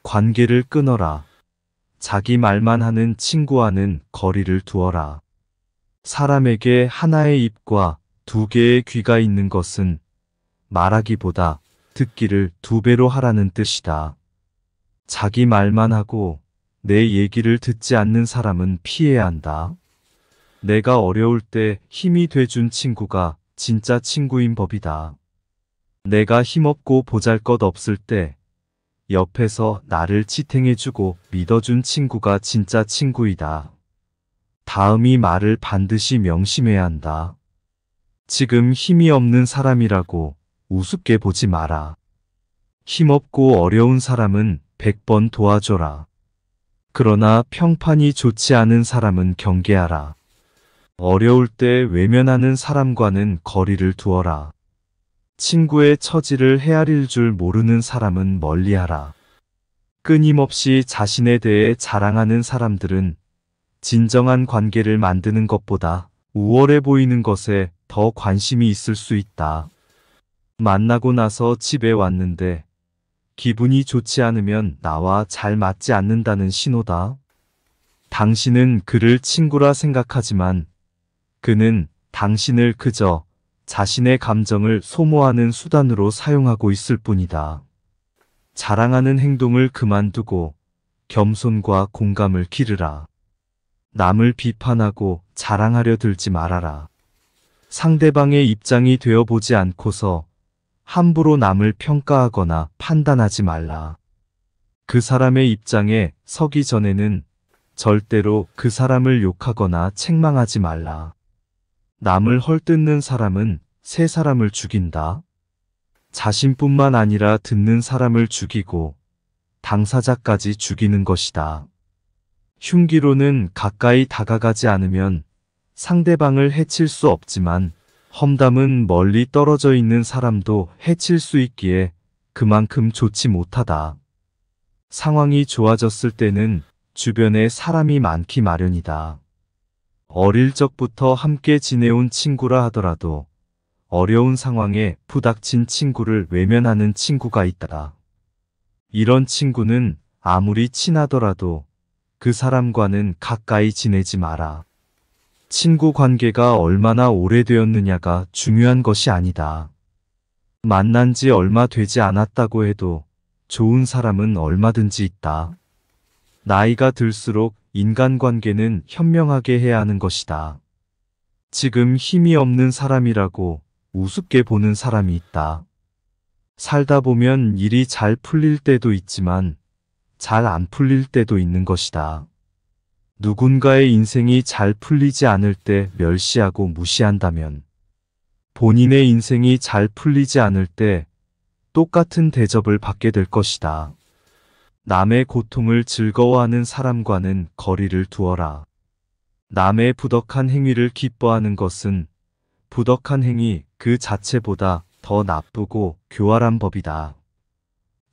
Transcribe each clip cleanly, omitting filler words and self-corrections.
관계를 끊어라. 자기 말만 하는 친구와는 거리를 두어라. 사람에게 하나의 입과 두 개의 귀가 있는 것은 말하기보다 듣기를 두 배로 하라는 뜻이다. 자기 말만 하고 내 얘기를 듣지 않는 사람은 피해야 한다. 내가 어려울 때 힘이 돼준 친구가 진짜 친구인 법이다. 내가 힘없고 보잘것없을 때 옆에서 나를 지탱해주고 믿어준 친구가 진짜 친구이다. 다음이 말을 반드시 명심해야 한다. 지금 힘이 없는 사람이라고 우습게 보지 마라. 힘없고 어려운 사람은 100번 도와줘라. 그러나 평판이 좋지 않은 사람은 경계하라. 어려울 때 외면하는 사람과는 거리를 두어라. 친구의 처지를 헤아릴 줄 모르는 사람은 멀리하라. 끊임없이 자신에 대해 자랑하는 사람들은 진정한 관계를 만드는 것보다 우월해 보이는 것에 더 관심이 있을 수 있다. 만나고 나서 집에 왔는데 기분이 좋지 않으면 나와 잘 맞지 않는다는 신호다. 당신은 그를 친구라 생각하지만 그는 당신을 그저 자신의 감정을 소모하는 수단으로 사용하고 있을 뿐이다. 자랑하는 행동을 그만두고 겸손과 공감을 기르라. 남을 비판하고 자랑하려 들지 말아라. 상대방의 입장이 되어보지 않고서 함부로 남을 평가하거나 판단하지 말라. 그 사람의 입장에 서기 전에는 절대로 그 사람을 욕하거나 책망하지 말라. 남을 헐뜯는 사람은 세 사람을 죽인다. 자신뿐만 아니라 듣는 사람을 죽이고 당사자까지 죽이는 것이다. 흉기로는 가까이 다가가지 않으면 상대방을 해칠 수 없지만 험담은 멀리 떨어져 있는 사람도 해칠 수 있기에 그만큼 좋지 못하다. 상황이 좋아졌을 때는 주변에 사람이 많기 마련이다. 어릴 적부터 함께 지내온 친구라 하더라도 어려운 상황에 부닥친 친구를 외면하는 친구가 있다. 이런 친구는 아무리 친하더라도 그 사람과는 가까이 지내지 마라. 친구 관계가 얼마나 오래되었느냐가 중요한 것이 아니다. 만난 지 얼마 되지 않았다고 해도 좋은 사람은 얼마든지 있다. 나이가 들수록 인간관계는 현명하게 해야 하는 것이다. 지금 힘이 없는 사람이라고 우습게 보는 사람이 있다. 살다 보면 일이 잘 풀릴 때도 있지만 잘 안 풀릴 때도 있는 것이다. 누군가의 인생이 잘 풀리지 않을 때 멸시하고 무시한다면 본인의 인생이 잘 풀리지 않을 때 똑같은 대접을 받게 될 것이다. 남의 고통을 즐거워하는 사람과는 거리를 두어라. 남의 부덕한 행위를 기뻐하는 것은 부덕한 행위 그 자체보다 더 나쁘고 교활한 법이다.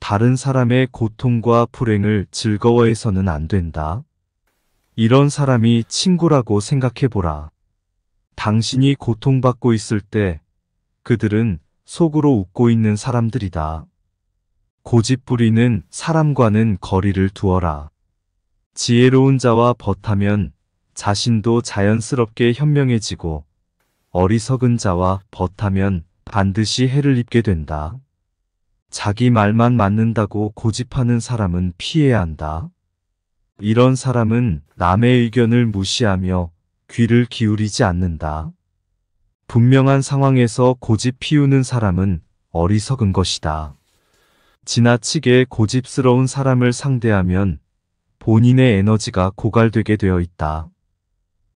다른 사람의 고통과 불행을 즐거워해서는 안 된다. 이런 사람이 친구라고 생각해보라. 당신이 고통받고 있을 때 그들은 속으로 웃고 있는 사람들이다. 고집부리는 사람과는 거리를 두어라. 지혜로운 자와 벗하면 자신도 자연스럽게 현명해지고 어리석은 자와 벗하면 반드시 해를 입게 된다. 자기 말만 맞는다고 고집하는 사람은 피해야 한다. 이런 사람은 남의 의견을 무시하며 귀를 기울이지 않는다. 분명한 상황에서 고집 피우는 사람은 어리석은 것이다. 지나치게 고집스러운 사람을 상대하면 본인의 에너지가 고갈되게 되어 있다.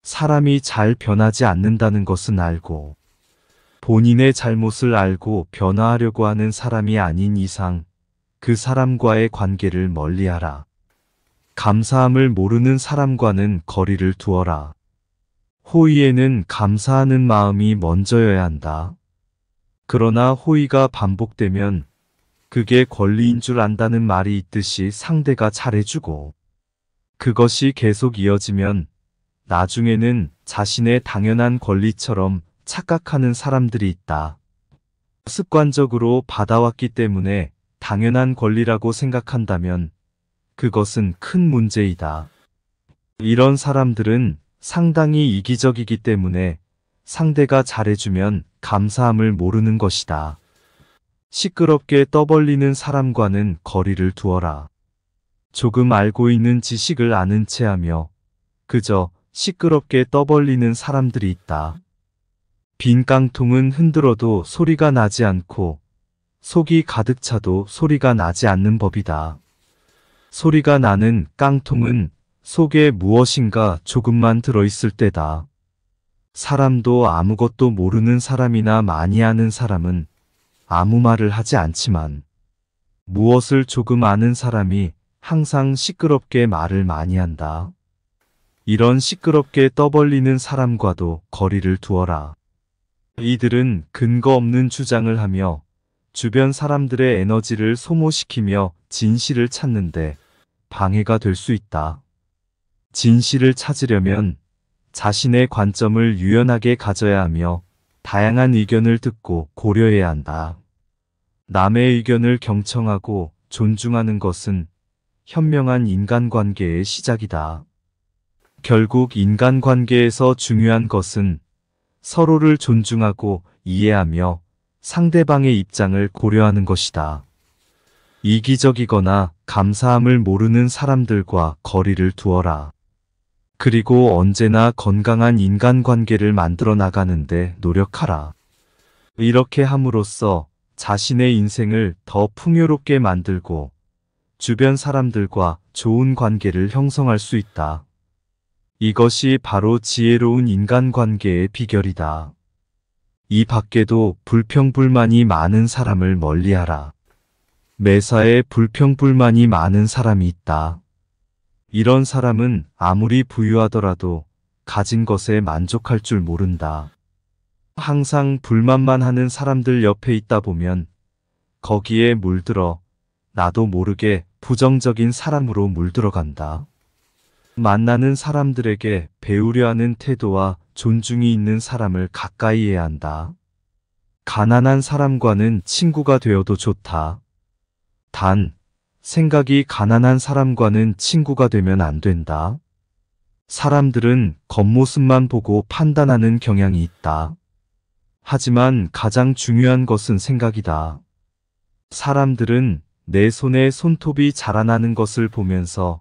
사람이 잘 변하지 않는다는 것은 알고 본인의 잘못을 알고 변화하려고 하는 사람이 아닌 이상 그 사람과의 관계를 멀리하라. 감사함을 모르는 사람과는 거리를 두어라. 호의에는 감사하는 마음이 먼저여야 한다. 그러나 호의가 반복되면 그게 권리인 줄 안다는 말이 있듯이 상대가 잘해주고 그것이 계속 이어지면 나중에는 자신의 당연한 권리처럼 착각하는 사람들이 있다. 습관적으로 받아왔기 때문에 당연한 권리라고 생각한다면 그것은 큰 문제이다. 이런 사람들은 상당히 이기적이기 때문에 상대가 잘해주면 감사함을 모르는 것이다. 시끄럽게 떠벌리는 사람과는 거리를 두어라. 조금 알고 있는 지식을 아는 체 하며 그저 시끄럽게 떠벌리는 사람들이 있다. 빈 깡통은 흔들어도 소리가 나지 않고 속이 가득 차도 소리가 나지 않는 법이다. 소리가 나는 깡통은 속에 무엇인가 조금만 들어있을 때다. 사람도 아무것도 모르는 사람이나 많이 아는 사람은 아무 말을 하지 않지만 무엇을 조금 아는 사람이 항상 시끄럽게 말을 많이 한다. 이런 시끄럽게 떠벌리는 사람과도 거리를 두어라. 이들은 근거 없는 주장을 하며 주변 사람들의 에너지를 소모시키며 진실을 찾는데 방해가 될 수 있다. 진실을 찾으려면 자신의 관점을 유연하게 가져야 하며 다양한 의견을 듣고 고려해야 한다. 남의 의견을 경청하고 존중하는 것은 현명한 인간관계의 시작이다. 결국 인간관계에서 중요한 것은 서로를 존중하고 이해하며 상대방의 입장을 고려하는 것이다. 이기적이거나 감사함을 모르는 사람들과 거리를 두어라. 그리고 언제나 건강한 인간관계를 만들어 나가는데 노력하라. 이렇게 함으로써 자신의 인생을 더 풍요롭게 만들고 주변 사람들과 좋은 관계를 형성할 수 있다. 이것이 바로 지혜로운 인간관계의 비결이다. 이 밖에도 불평불만이 많은 사람을 멀리하라. 매사에 불평불만이 많은 사람이 있다. 이런 사람은 아무리 부유하더라도 가진 것에 만족할 줄 모른다. 항상 불만만 하는 사람들 옆에 있다 보면 거기에 물들어 나도 모르게 부정적인 사람으로 물들어간다. 만나는 사람들에게 배우려 하는 태도와 존중이 있는 사람을 가까이 해야 한다. 가난한 사람과는 친구가 되어도 좋다. 단, 생각이 가난한 사람과는 친구가 되면 안 된다. 사람들은 겉모습만 보고 판단하는 경향이 있다. 하지만 가장 중요한 것은 생각이다. 사람들은 내 손에 손톱이 자라나는 것을 보면서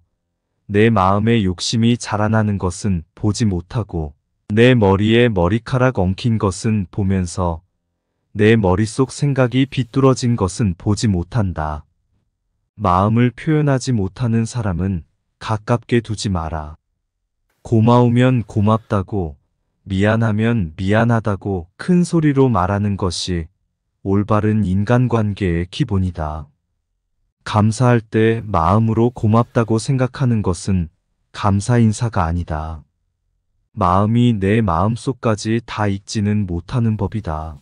내 마음의 욕심이 자라나는 것은 보지 못하고 내 머리에 머리카락 엉킨 것은 보면서 내 머릿속 생각이 비뚤어진 것은 보지 못한다. 마음을 표현하지 못하는 사람은 가깝게 두지 마라. 고마우면 고맙다고, 미안하면 미안하다고 큰 소리로 말하는 것이 올바른 인간관계의 기본이다. 감사할 때 마음으로 고맙다고 생각하는 것은 감사 인사가 아니다. 마음이 내 마음속까지 다 익지는 못하는 법이다.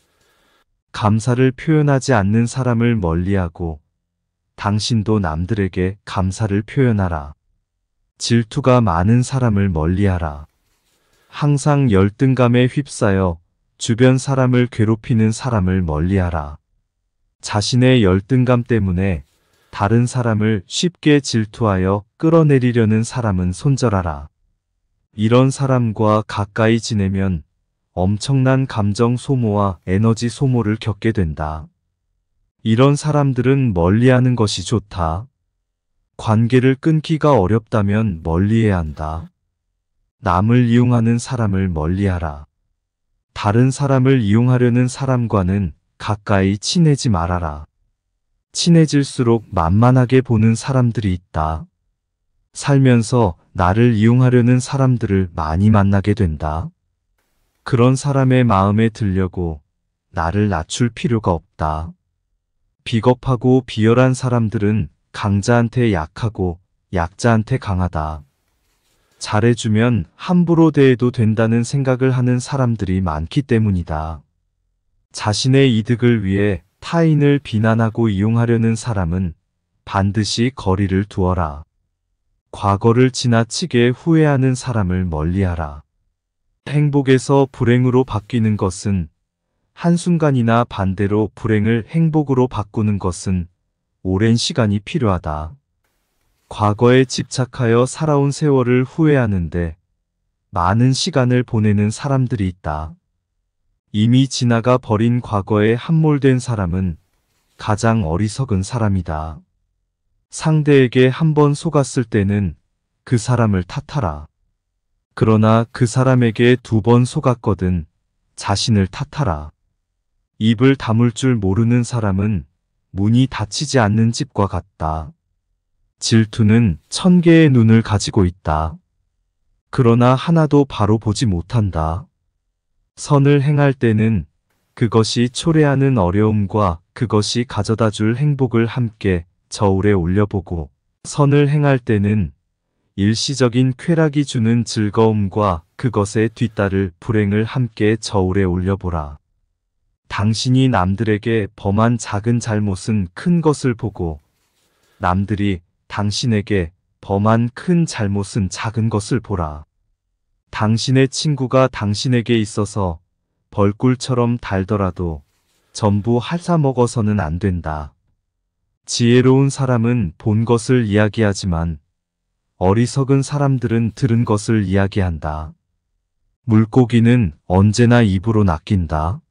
감사를 표현하지 않는 사람을 멀리하고 당신도 남들에게 감사를 표현하라. 질투가 많은 사람을 멀리하라. 항상 열등감에 휩싸여 주변 사람을 괴롭히는 사람을 멀리하라. 자신의 열등감 때문에 다른 사람을 쉽게 질투하여 끌어내리려는 사람은 손절하라. 이런 사람과 가까이 지내면 엄청난 감정 소모와 에너지 소모를 겪게 된다. 이런 사람들은 멀리하는 것이 좋다. 관계를 끊기가 어렵다면 멀리해야 한다. 남을 이용하는 사람을 멀리하라. 다른 사람을 이용하려는 사람과는 가까이 친해지 말아라. 친해질수록 만만하게 보는 사람들이 있다. 살면서 나를 이용하려는 사람들을 많이 만나게 된다. 그런 사람의 마음에 들려고 나를 낮출 필요가 없다. 비겁하고 비열한 사람들은 강자한테 약하고 약자한테 강하다. 잘해주면 함부로 대해도 된다는 생각을 하는 사람들이 많기 때문이다. 자신의 이득을 위해 타인을 비난하고 이용하려는 사람은 반드시 거리를 두어라. 과거를 지나치게 후회하는 사람을 멀리하라. 행복에서 불행으로 바뀌는 것은 한순간이나 반대로 불행을 행복으로 바꾸는 것은 오랜 시간이 필요하다. 과거에 집착하여 살아온 세월을 후회하는데 많은 시간을 보내는 사람들이 있다. 이미 지나가 버린 과거에 함몰된 사람은 가장 어리석은 사람이다. 상대에게 한 번 속았을 때는 그 사람을 탓하라. 그러나 그 사람에게 2번 속았거든 자신을 탓하라. 입을 다물 줄 모르는 사람은 문이 닫히지 않는 집과 같다. 질투는 1000개의 눈을 가지고 있다. 그러나 하나도 바로 보지 못한다. 선을 행할 때는 그것이 초래하는 어려움과 그것이 가져다 줄 행복을 함께 저울에 올려보고, 선을 행할 때는 일시적인 쾌락이 주는 즐거움과 그것에 뒤따를 불행을 함께 저울에 올려보라. 당신이 남들에게 범한 작은 잘못은 큰 것을 보고, 남들이 당신에게 범한 큰 잘못은 작은 것을 보라. 당신의 친구가 당신에게 있어서 벌꿀처럼 달더라도 전부 핥아먹어서는 안 된다. 지혜로운 사람은 본 것을 이야기하지만 어리석은 사람들은 들은 것을 이야기한다. 물고기는 언제나 입으로 낚인다.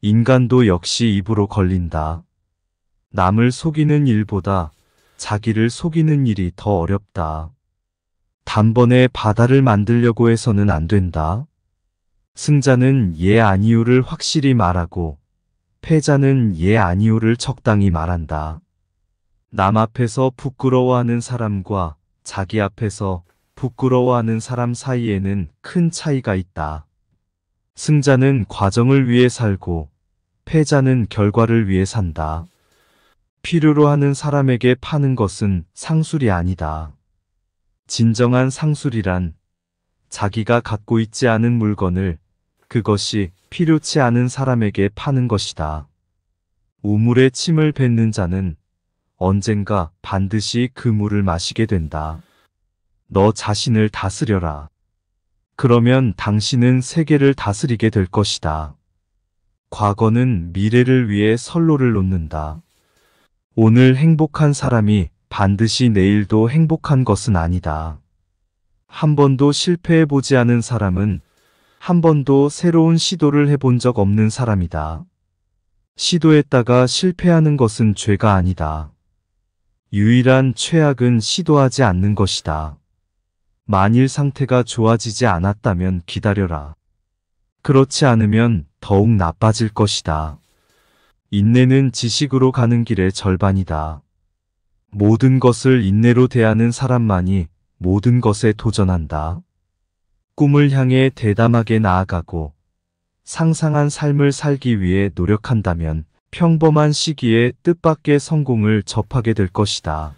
인간도 역시 입으로 걸린다. 남을 속이는 일보다 자기를 속이는 일이 더 어렵다. 단번에 바다를 만들려고 해서는 안 된다. 승자는 예 아니요를 확실히 말하고 패자는 예 아니요를 적당히 말한다. 남 앞에서 부끄러워하는 사람과 자기 앞에서 부끄러워하는 사람 사이에는 큰 차이가 있다. 승자는 과정을 위해 살고 패자는 결과를 위해 산다. 필요로 하는 사람에게 파는 것은 상술이 아니다. 진정한 상술이란 자기가 갖고 있지 않은 물건을 그것이 필요치 않은 사람에게 파는 것이다. 우물에 침을 뱉는 자는 언젠가 반드시 그 물을 마시게 된다. 너 자신을 다스려라. 그러면 당신은 세계를 다스리게 될 것이다. 과거는 미래를 위해 선로를 놓는다. 오늘 행복한 사람이 반드시 내일도 행복한 것은 아니다. 한 번도 실패해보지 않은 사람은 한 번도 새로운 시도를 해본 적 없는 사람이다. 시도했다가 실패하는 것은 죄가 아니다. 유일한 최악은 시도하지 않는 것이다. 만일 상태가 좋아지지 않았다면 기다려라. 그렇지 않으면 더욱 나빠질 것이다. 인내는 지식으로 가는 길의 절반이다. 모든 것을 인내로 대하는 사람만이 모든 것에 도전한다. 꿈을 향해 대담하게 나아가고 상상한 삶을 살기 위해 노력한다면 평범한 시기에 뜻밖의 성공을 접하게 될 것이다.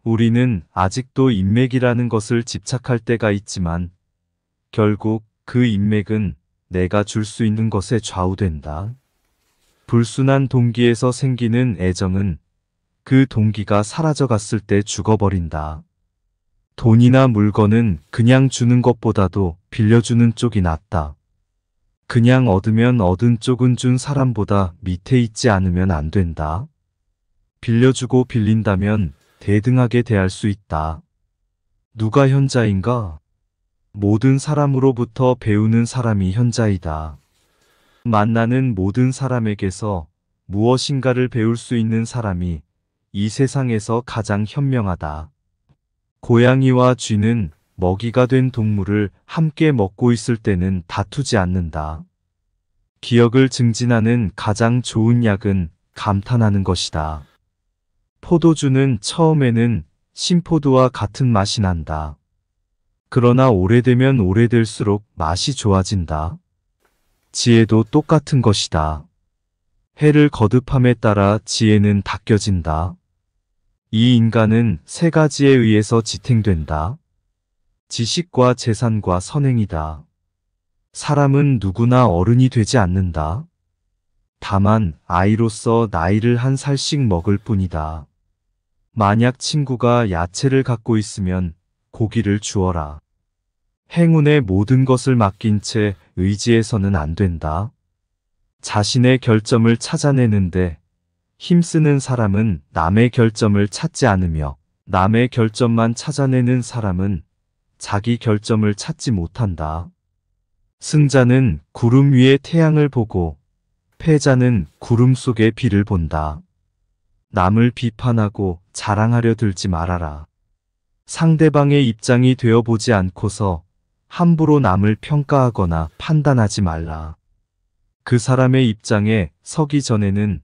우리는 아직도 인맥이라는 것을 집착할 때가 있지만 결국 그 인맥은 내가 줄 수 있는 것에 좌우된다. 불순한 동기에서 생기는 애정은 그 동기가 사라져갔을 때 죽어버린다. 돈이나 물건은 그냥 주는 것보다도 빌려주는 쪽이 낫다. 그냥 얻으면 얻은 쪽은 준 사람보다 밑에 있지 않으면 안 된다. 빌려주고 빌린다면 대등하게 대할 수 있다. 누가 현자인가? 모든 사람으로부터 배우는 사람이 현자이다. 만나는 모든 사람에게서 무엇인가를 배울 수 있는 사람이 이 세상에서 가장 현명하다. 고양이와 쥐는 먹이가 된 동물을 함께 먹고 있을 때는 다투지 않는다. 기억을 증진하는 가장 좋은 약은 감탄하는 것이다. 포도주는 처음에는 신포도와 같은 맛이 난다. 그러나 오래되면 오래될수록 맛이 좋아진다. 지혜도 똑같은 것이다. 해를 거듭함에 따라 지혜는 닦여진다. 이 인간은 3가지에 의해서 지탱된다. 지식과 재산과 선행이다. 사람은 누구나 어른이 되지 않는다. 다만 아이로서 나이를 한 살씩 먹을 뿐이다. 만약 친구가 야채를 갖고 있으면 고기를 주어라. 행운의 모든 것을 맡긴 채 의지해서는 안 된다. 자신의 결점을 찾아내는데 힘쓰는 사람은 남의 결점을 찾지 않으며 남의 결점만 찾아내는 사람은 자기 결점을 찾지 못한다. 승자는 구름 위에 태양을 보고 패자는 구름 속의 비를 본다. 남을 비판하고 자랑하려 들지 말아라. 상대방의 입장이 되어보지 않고서 함부로 남을 평가하거나 판단하지 말라. 그 사람의 입장에 서기 전에는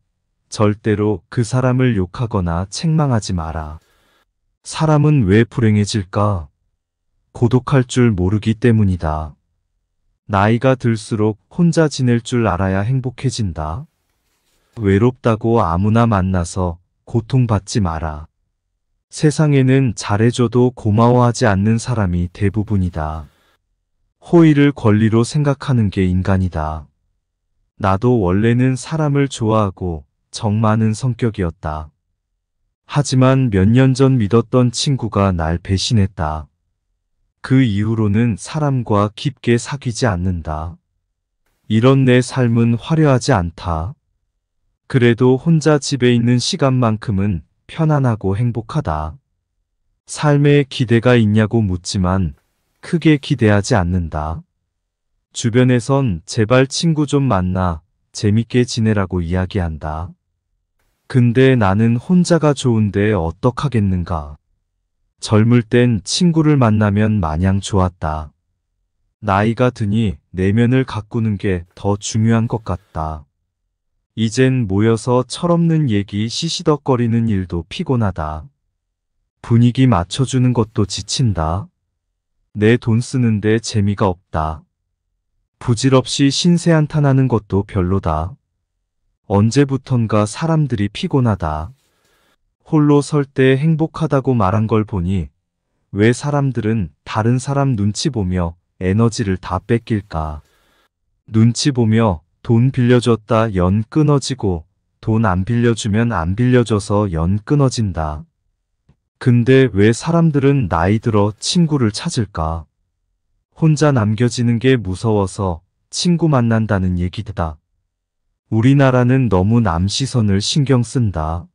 절대로 그 사람을 욕하거나 책망하지 마라. 사람은 왜 불행해질까? 고독할 줄 모르기 때문이다. 나이가 들수록 혼자 지낼 줄 알아야 행복해진다. 외롭다고 아무나 만나서 고통받지 마라. 세상에는 잘해줘도 고마워하지 않는 사람이 대부분이다. 호의를 권리로 생각하는 게 인간이다. 나도 원래는 사람을 좋아하고 정 많은 성격이었다. 하지만 몇 년 전 믿었던 친구가 날 배신했다. 그 이후로는 사람과 깊게 사귀지 않는다. 이런 내 삶은 화려하지 않다. 그래도 혼자 집에 있는 시간만큼은 편안하고 행복하다. 삶에 기대가 있냐고 묻지만 크게 기대하지 않는다. 주변에선 제발 친구 좀 만나 재밌게 지내라고 이야기한다. 근데 나는 혼자가 좋은데 어떡하겠는가. 젊을 땐 친구를 만나면 마냥 좋았다. 나이가 드니 내면을 가꾸는 게 더 중요한 것 같다. 이젠 모여서 철없는 얘기 시시덕거리는 일도 피곤하다. 분위기 맞춰주는 것도 지친다. 내 돈 쓰는데 재미가 없다. 부질없이 신세한탄하는 것도 별로다. 언제부턴가 사람들이 피곤하다. 홀로 설 때 행복하다고 말한 걸 보니 왜 사람들은 다른 사람 눈치 보며 에너지를 다 뺏길까? 눈치 보며 돈 빌려줬다 연 끊어지고 돈 안 빌려주면 안 빌려줘서 연 끊어진다. 근데 왜 사람들은 나이 들어 친구를 찾을까? 혼자 남겨지는 게 무서워서 친구 만난다는 얘기다. 우리나라는 너무 남 시선을 신경 쓴다.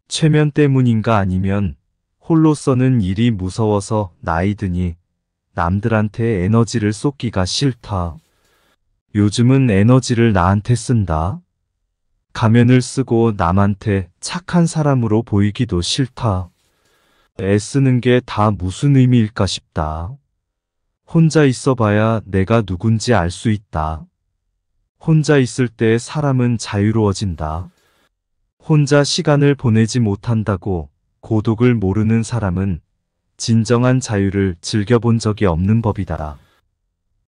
체면 때문인가 아니면 홀로 써는 일이 무서워서 나이 드니 남들한테 에너지를 쏟기가 싫다. 요즘은 에너지를 나한테 쓴다. 가면을 쓰고 남한테 착한 사람으로 보이기도 싫다. 애쓰는 게 다 무슨 의미일까 싶다. 혼자 있어봐야 내가 누군지 알 수 있다. 혼자 있을 때 사람은 자유로워진다. 혼자 시간을 보내지 못한다고 고독을 모르는 사람은 진정한 자유를 즐겨본 적이 없는 법이다.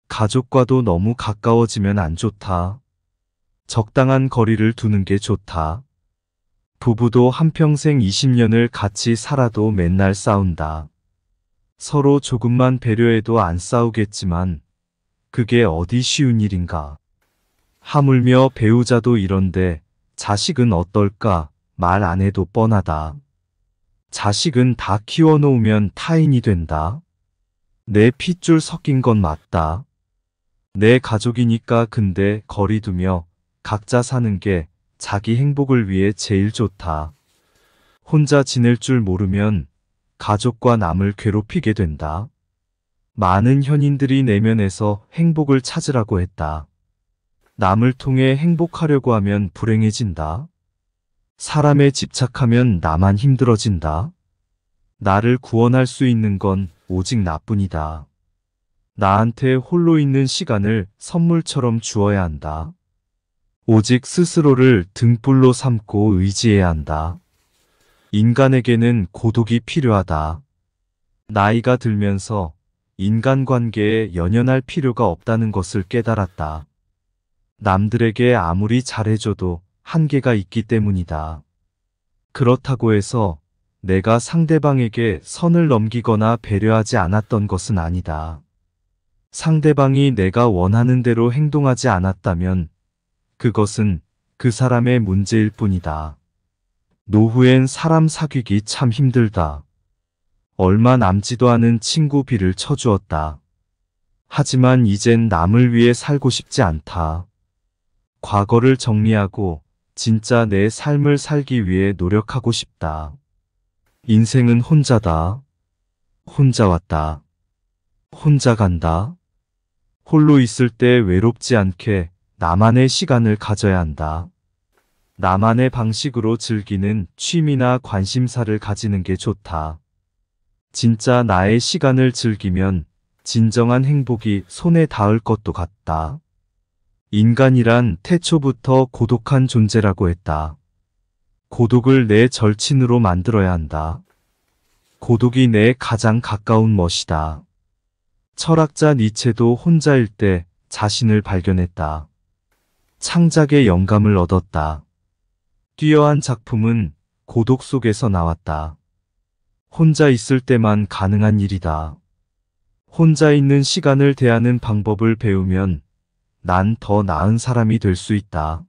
가족과도 너무 가까워지면 안 좋다. 적당한 거리를 두는 게 좋다. 부부도 한평생 20년을 같이 살아도 맨날 싸운다. 서로 조금만 배려해도 안 싸우겠지만 그게 어디 쉬운 일인가. 하물며 배우자도 이런데 자식은 어떨까 말 안 해도 뻔하다. 자식은 다 키워놓으면 타인이 된다. 내 핏줄 섞인 건 맞다. 내 가족이니까 근데 거리 두며 각자 사는 게 자기 행복을 위해 제일 좋다. 혼자 지낼 줄 모르면 가족과 남을 괴롭히게 된다. 많은 현인들이 내면에서 행복을 찾으라고 했다. 남을 통해 행복하려고 하면 불행해진다. 사람에 집착하면 나만 힘들어진다. 나를 구원할 수 있는 건 오직 나뿐이다. 나한테 홀로 있는 시간을 선물처럼 주어야 한다. 오직 스스로를 등불로 삼고 의지해야 한다. 인간에게는 고독이 필요하다. 나이가 들면서 인간관계에 연연할 필요가 없다는 것을 깨달았다. 남들에게 아무리 잘해줘도 한계가 있기 때문이다. 그렇다고 해서 내가 상대방에게 선을 넘기거나 배려하지 않았던 것은 아니다. 상대방이 내가 원하는 대로 행동하지 않았다면 그것은 그 사람의 문제일 뿐이다. 노후엔 사람 사귀기 참 힘들다. 얼마 남지도 않은 친구 비를 쳐주었다. 하지만 이젠 남을 위해 살고 싶지 않다. 과거를 정리하고 진짜 내 삶을 살기 위해 노력하고 싶다. 인생은 혼자다. 혼자 왔다. 혼자 간다. 홀로 있을 때 외롭지 않게 나만의 시간을 가져야 한다. 나만의 방식으로 즐기는 취미나 관심사를 가지는 게 좋다. 진짜 나의 시간을 즐기면 진정한 행복이 손에 닿을 것도 같다. 인간이란 태초부터 고독한 존재라고 했다. 고독을 내 절친으로 만들어야 한다. 고독이 내 가장 가까운 멋이다. 철학자 니체도 혼자일 때 자신을 발견했다. 창작의 영감을 얻었다. 뛰어난 작품은 고독 속에서 나왔다. 혼자 있을 때만 가능한 일이다. 혼자 있는 시간을 대하는 방법을 배우면 난 더 나은 사람이 될 수 있다.